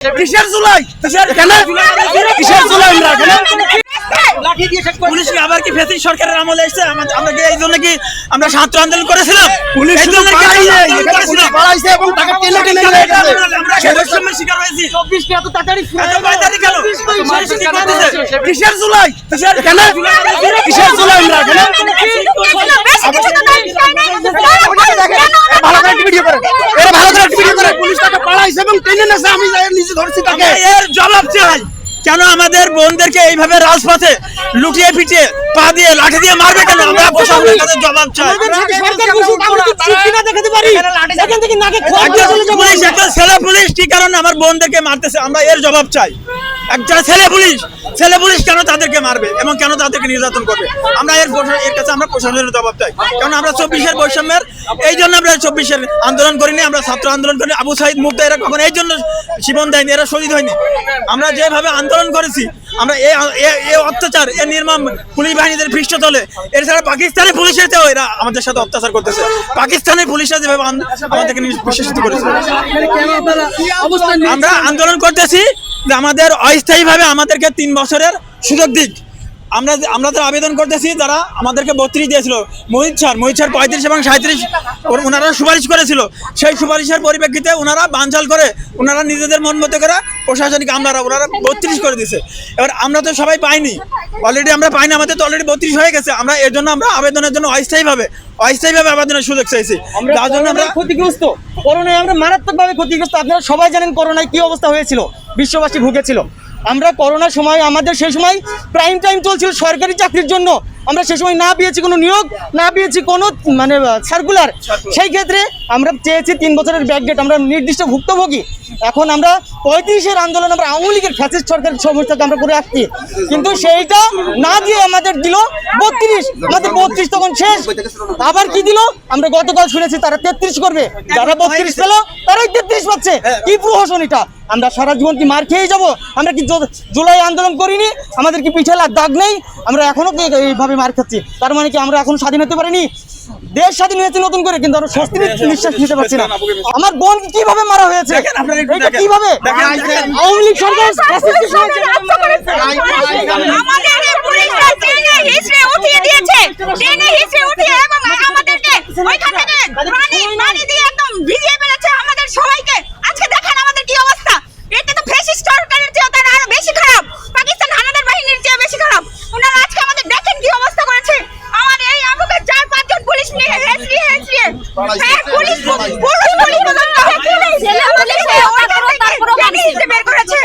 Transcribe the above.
কিসের জুলাই কিসের কেন কিসের জুলাই আমরা কেন লাঠি দিয়ে শেষ করে পুলিশ আবার কি ফেসিস সরকারের আমলে এসেছে আমরা কি এই জন্য কি আমরা ছাত্র আন্দোলন করেছিলাম পুলিশ এই জন্য কি করেছিলাম পালাইছে এবং তাকে টেনে টেনে নিয়ে গেছে আমরা সেরকমের শিকার হয়েছি 24 কে এত তাড়াতাড়ি কেন কিসের জুলাই কিসের কেন কিসের জুলাই আমরা কেন ভালো করে ভিডিও করে এরা ভালো করে ভিডিও করে পুলিশ তাকে পালাইছে এবং টেনে নেছে আমি নিজে ধরছি তাকে এর জবাব চাই কেন আমাদের বোনদেরকে এইভাবে রাজপথে লুটিয়ে পিটিয়ে পা দিয়ে লাঠি দিয়ে মারবে কেন আমরা প্রশাসনের কাছে জবাব চাই একটা ছেলে পুলিশ কি কারণে আমার বোনদেরকে মারতেছে আমরা এর জবাব চাই একটা ছেলে পুলিশ কেন তাদেরকে মারবে এবং কেন তাদেরকে নির্যাতন করবে আমরা এর কাছে আমরা প্রশাসনের জবাব চাই কারণ আমরা 24-এর বৈষম্যের এই জন্য আমরা 24-এর আন্দোলন করিনি আমরা ছাত্র আন্দোলন করিনি আবু সাইদ মুক্তা এরা কখন এই জন্য জীবন দেয়নি এরা শহীদ হয়নি আমরা যেভাবে আন্দোলন করেছি আমরা এই অত্যাচার এই নির্মম পুলিশ বাহিনীদের পৃষ্ঠতলে এছাড়া পাকিস্তানি পুলিশেতেও এরা আমাদের সাথে অত্যাচার করতেছে পাকিস্তানি পুলিশরা যেভাবে আমাদেরকে বিশেষিত করেছে আমরা আন্দোলন করতেছি যে আমাদের অস্থায়ীভাবে আমাদেরকে 3 বছরের সুযোগ দিক আমরা আবেদন করতেছি যারা আমাদেরকে 32 দিয়েছিল মোহিত স্যার 35 এবং 37 ওনারা সুপারিশ করেছিল সেই সুপারিশের পরিপ্রেক্ষিতে ওনারা বানচাল করে ওনারা নিজেদের মন মতো করে প্রশাসনিক ওনারা 32 করে দিয়েছে এবার আমরা তো সবাই পাইনি অলরেডি আমরা পাইনি আমাদের তো অলরেডি 32 হয়ে গেছে আমরা এর জন্য আমরা আবেদনের জন্য অস্থায়ীভাবে আবেদনের সুযোগ চাইছি যার জন্য আমরা ক্ষতিগ্রস্ত করোনায় আমরা মারাত্মকভাবে ক্ষতিগ্রস্ত আপনারা সবাই জানেন করোনায় কি অবস্থা হয়েছিল বিশ্ববাসী ভুগেছিল আমরা করোনার সময় আমাদের সেই সময় প্রাইম টাইম চলছিল সরকারি চাকরির জন্য আমরা সেই সময় না পেয়েছি কোনো নিয়োগ না পেয়েছি কোনো মানে সার্কুলার সেই ক্ষেত্রে আমরা চেয়েছি 3 বছরের ব্যাকডেট আমরা নির্দিষ্ট ভুক্তভোগী এখন আমরা 35-এর আন্দোলন আমরা আওয়ামী লীগের ফ্যাসিস্ট সরকারের সমস্যাকে আমরা করে আসছি কিন্তু সেইটা না দিয়ে আমাদের দিল 32 আমাদের 32 তখন শেষ আবার কি দিল আমরা গতকাল শুনেছি তারা 33 করবে যারা 32 পেল তারাই 33 পাচ্ছে কি প্রহসন এটা আমরা সারা জীবন কি মার খেয়ে যাবো আমরা কি জুলাই আন্দোলন করিনি আমাদের কি পিঠে দাগ নেই আমরা এখনো কি এইভাবে মার খাচ্ছি তার মানে কি আমরা এখনো স্বাধীন হতে পারিনি দেশ স্বাধীন হয়েছে নতুন করে কিন্তু আমরা স্বস্তি নিঃশ্বাস নিতে পারছি না আমার বোন কিভাবে মারা হয়েছে কিভাবে আওয়ামী লীগ সরকার আমাদের পুলিশরা ট্রেনে হিসড়ে উঠিয়ে দিয়েছে ট্রেনে হিসড়ে উঠিয়ে এবং আমাদেরকে ওইখান থেকে পানি দিয়ে একদম ভিজিয়ে ফেলেছে আমাদের সবাইকে আজকে দেখেন আমাদের কি অবস্থা এটা তো ফ্যাসিস্ট সরকারের চেয়ে তারা আরো বেশি খারাপ পাকিস্তান হানাদার বাহিনীর চেয়ে বেশি খারাপ ওনারা আজকে আমাদের দেখেন কি অবস্থা করেছে আমাদের এই আবুকে 4-5 জন পুলিশ নিয়ে হেসড়িয়ে হ্যাঁ পুলিশ পর্যন্ত ছেলে পুলিশ ওইখান থেকে বের করেছে